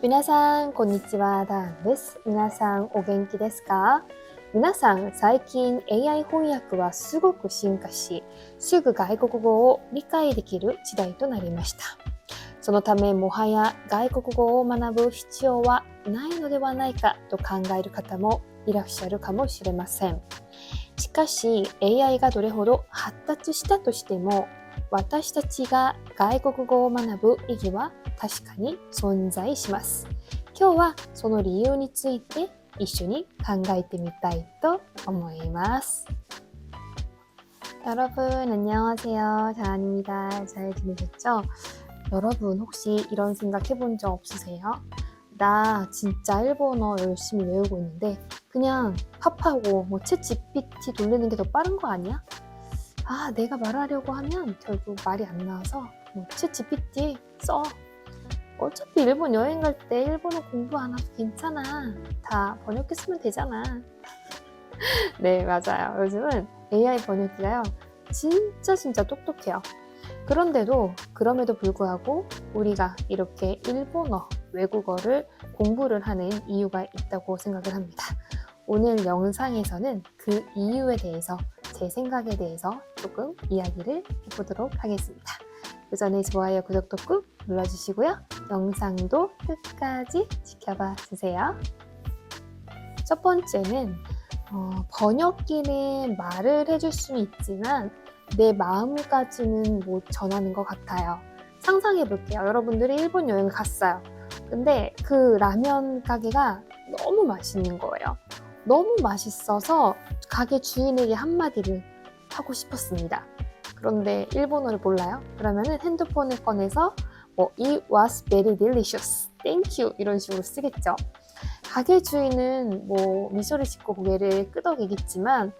皆さん、こんにちは、ダンです。皆さん、お元気ですか？皆さん、最近 AI 翻訳はすごく進化し、すぐ外国語を理解できる時代となりました。そのため、もはや外国語を学ぶ必要はないのではないかと考える方もいらっしゃるかもしれません。しかし、AI がどれほど発達したとしても、私たちが外国語を学ぶ意義は確かに存在します。今日はその理由について一緒に考えてみたいと思います。여러분 안녕하세요. 자한입니다. 잘 지내셨죠? 여러분 혹시 이런 생각 해본 적 없으세요? 나 진짜 일본어 열심히 외우고 있는데 그냥 팝하고 챗 GPT 돌리는 게 더 빠른 거 아니야? 아, 내가 말하려고 하면 결국 말이 안 나와서 챗 GPT 써. 어차피 일본 여행 갈 때 일본어 공부 안 해도 괜찮아. 다 번역했으면 되잖아. 네, 맞아요. 요즘은 AI 번역기가요. 진짜 똑똑해요. 그럼에도 불구하고 우리가 이렇게 일본어, 외국어를 공부를 하는 이유가 있다고 생각을 합니다. 오늘 영상에서는 그 이유에 대해서 제 생각에 대해서 조금 이야기를 해보도록 하겠습니다. 그 전에 좋아요, 구독도 꾹 눌러주시고요. 영상도 끝까지 지켜봐 주세요. 첫 번째는 번역기는 말을 해줄 수는 있지만 내 마음까지는 못 전하는 것 같아요. 상상해 볼게요. 여러분들이 일본 여행을 갔어요. 근데 그 라면 가게가 너무 맛있는 거예요. 너무 맛있어서 가게 주인에게 한마디를 하고 싶었습니다. 그런데 일본어를 몰라요? 그러면은 핸드폰을 꺼내서 It was very delicious. Thank you. 이런 식으로 쓰겠죠. 가게 주인은 미소를 짓고 고개를 끄덕이겠지만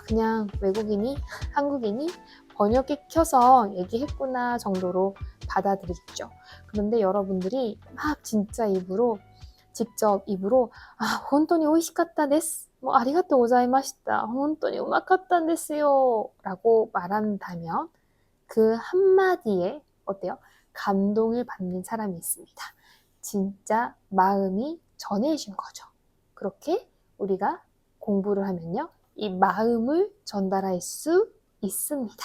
그냥 외국인이 한국인이 번역기 켜서 얘기했구나 정도로 받아들이겠죠. 그런데 여러분들이 막 진짜 직접 입으로 혼돈이 오이시카타 데스, 아리가또 고자이마시타, 혼돈이 우마카타 데스요 라고 말한다면 그 한마디에 어때요? 감동을 받는 사람이 있습니다. 진짜 마음이 전해진 거죠. 그렇게 우리가 공부를 하면요. 이 마음을 전달할 수 있습니다.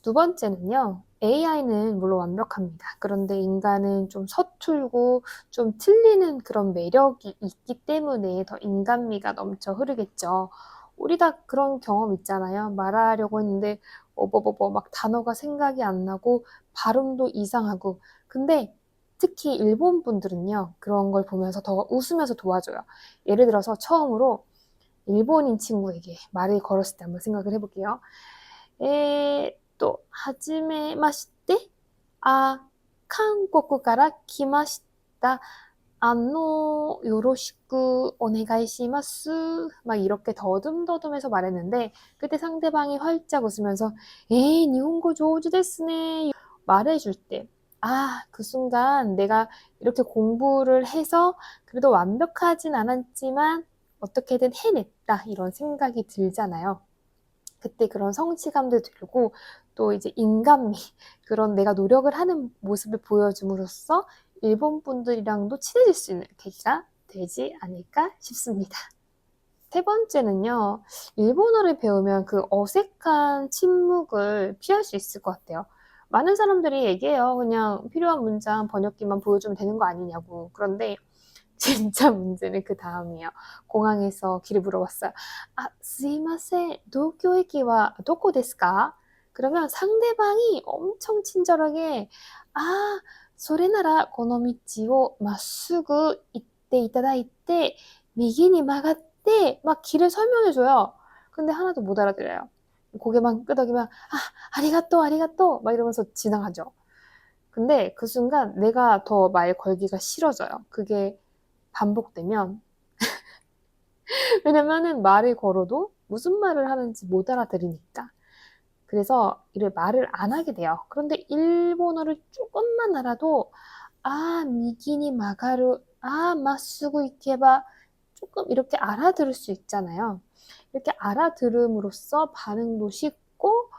두 번째는요. AI는 물론 완벽합니다. 그런데 인간은 좀 서툴고 좀 틀리는 그런 매력이 있기 때문에 더 인간미가 넘쳐 흐르겠죠. 우리 다 그런 경험 있잖아요. 말하려고 했는데 막 단어가 생각이 안 나고 발음도 이상하고. 근데 특히 일본 분들은요. 그런 걸 보면서 더 웃으면서 도와줘요. 예를 들어서 처음으로 일본인 친구에게 말을 걸었을 때 한번 생각을 해볼게요. はじめまして。韓国から来ました。よろしくお願いします. 막 이렇게 더듬더듬해서 말했는데 그때 상대방이 활짝 웃으면서 니혼고 조우주 데스네 말해줄 때 그 순간 내가 이렇게 공부를 해서 그래도 완벽하진 않았지만 어떻게든 해냈다 이런 생각이 들잖아요. 그때 그런 성취감도 들고 또 이제 인간미 그런 내가 노력을 하는 모습을 보여줌으로써 일본 분들이랑도 친해질 수 있는 계기가 되지 않을까 싶습니다. 세 번째는요. 일본어를 배우면 그 어색한 침묵을 피할 수 있을 것 같아요. 많은 사람들이 얘기해요. 그냥 필요한 문장 번역기만 보여주면 되는 거 아니냐고. 그런데 진짜 문제는 그 다음이에요. 공항에서 길을 물어봤어요. すいません, 도쿄駅は どこですか? 그러면 상대방이 엄청 친절하게 それならこの道をまっすぐ行っていただいて右に曲がって막 길을 설명해줘요. 근데 하나도 못 알아들어요. 고개만 끄덕이면 아리가또 아리가또 막 이러면서 지나가죠. 근데 그 순간 내가 더 말 걸기가 싫어져요. 그게 반복되면 왜냐면은 말을 걸어도 무슨 말을 하는지 못 알아들으니까. 그래서 이를 말을 안 하게 돼요. 그런데 일본어를 조금만 알아도 미기니 마가루, 마쓰고 이케바 조금 이렇게 알아들을 수 있잖아요. 이렇게 알아들음으로써 반응도 쉽고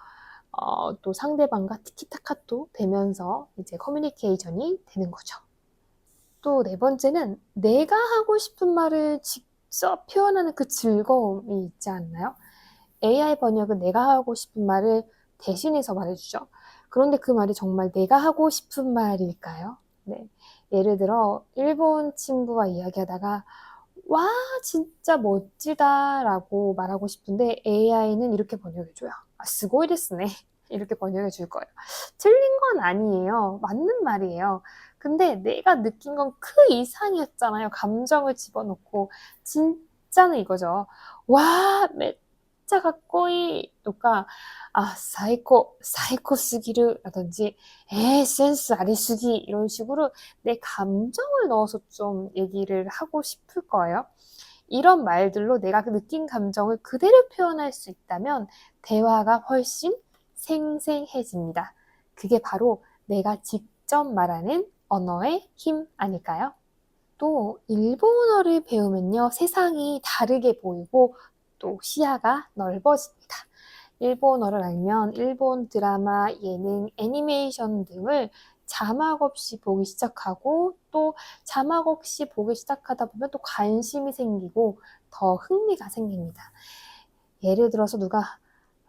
또 상대방과 티키타카도 되면서 이제 커뮤니케이션이 되는 거죠. 또 네 번째는 내가 하고 싶은 말을 직접 표현하는 그 즐거움이 있지 않나요? AI 번역은 내가 하고 싶은 말을 대신해서 말해주죠. 그런데 그 말이 정말 내가 하고 싶은 말일까요? 네. 예를 들어 일본 친구와 이야기하다가 와 진짜 멋지다라고 말하고 싶은데 AI는 이렇게 번역해줘요. 아, 스고이 데스네. 이렇게 번역해줄 거예요. 틀린 건 아니에요. 맞는 말이에요. 근데 내가 느낀 건 그 이상이었잖아요. 감정을 집어넣고 진짜는 이거죠. 와, めっちゃかっこいいとか 아, 사이코 스기르라든지 센스 아리스기 이런 식으로 내 감정을 넣어서 좀 얘기를 하고 싶을 거예요. 이런 말들로 내가 그 느낀 감정을 그대로 표현할 수 있다면 대화가 훨씬 생생해집니다. 그게 바로 내가 직접 말하는 언어의 힘 아닐까요? 또 일본어를 배우면요, 세상이 다르게 보이고 또 시야가 넓어집니다. 일본어를 알면 일본 드라마, 예능, 애니메이션 등을 자막 없이 보기 시작하고 또 자막 없이 보기 시작하다 보면 또 관심이 생기고 더 흥미가 생깁니다. 예를 들어서 누가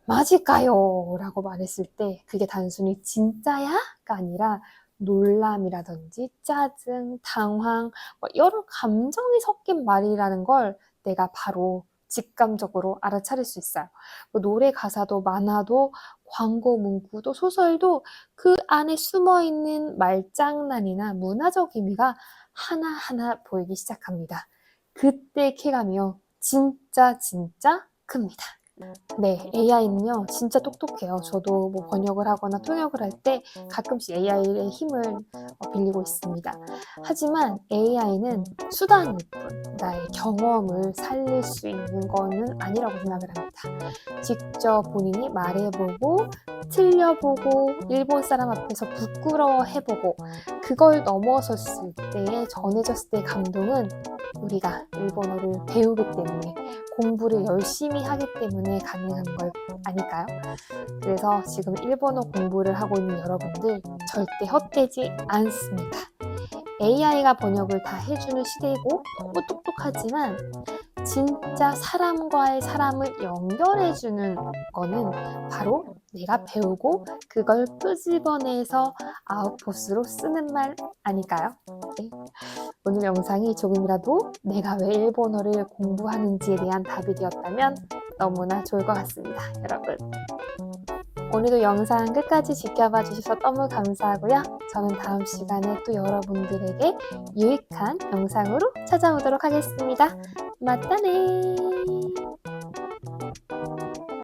맞을까요? 라고 말했을 때 그게 단순히 진짜야? 가 아니라 놀람이라든지 짜증, 당황, 여러 감정이 섞인 말이라는 걸 내가 바로 직감적으로 알아차릴 수 있어요. 노래 가사도 만화도 광고 문구도 소설도 그 안에 숨어있는 말장난이나 문화적 의미가 하나하나 보이기 시작합니다. 그때 쾌감이요. 진짜 큽니다. 네, AI는요, 진짜 똑똑해요. 저도 뭐 번역을 하거나 통역을 할 때 가끔씩 AI의 힘을 빌리고 있습니다. 하지만 AI는 수단일 뿐, 나의 경험을 살릴 수 있는 거는 아니라고 생각을 합니다. 직접 본인이 말해보고, 틀려보고, 일본 사람 앞에서 부끄러워해보고, 그걸 넘어섰을 때에, 전해졌을 때의 감동은 우리가 일본어를 배우기 때문에 공부를 열심히 하기 때문에 가능한 걸 아닐까요? 그래서 지금 일본어 공부를 하고 있는 여러분들 절대 헛되지 않습니다. AI가 번역을 다 해주는 시대이고 너무 똑똑하지만 진짜 사람과의 사람을 연결해주는 거는 바로 내가 배우고 그걸 끄집어내서 아웃풋으로 쓰는 말 아닐까요? 네. 오늘 영상이 조금이라도 내가 왜 일본어를 공부하는지에 대한 답이 되었다면 너무나 좋을 것 같습니다. 여러분, 오늘도 영상 끝까지 지켜봐 주셔서 너무 감사하고요. 저는 다음 시간에 또 여러분들에게 유익한 영상으로 찾아오도록 하겠습니다. 맞다네!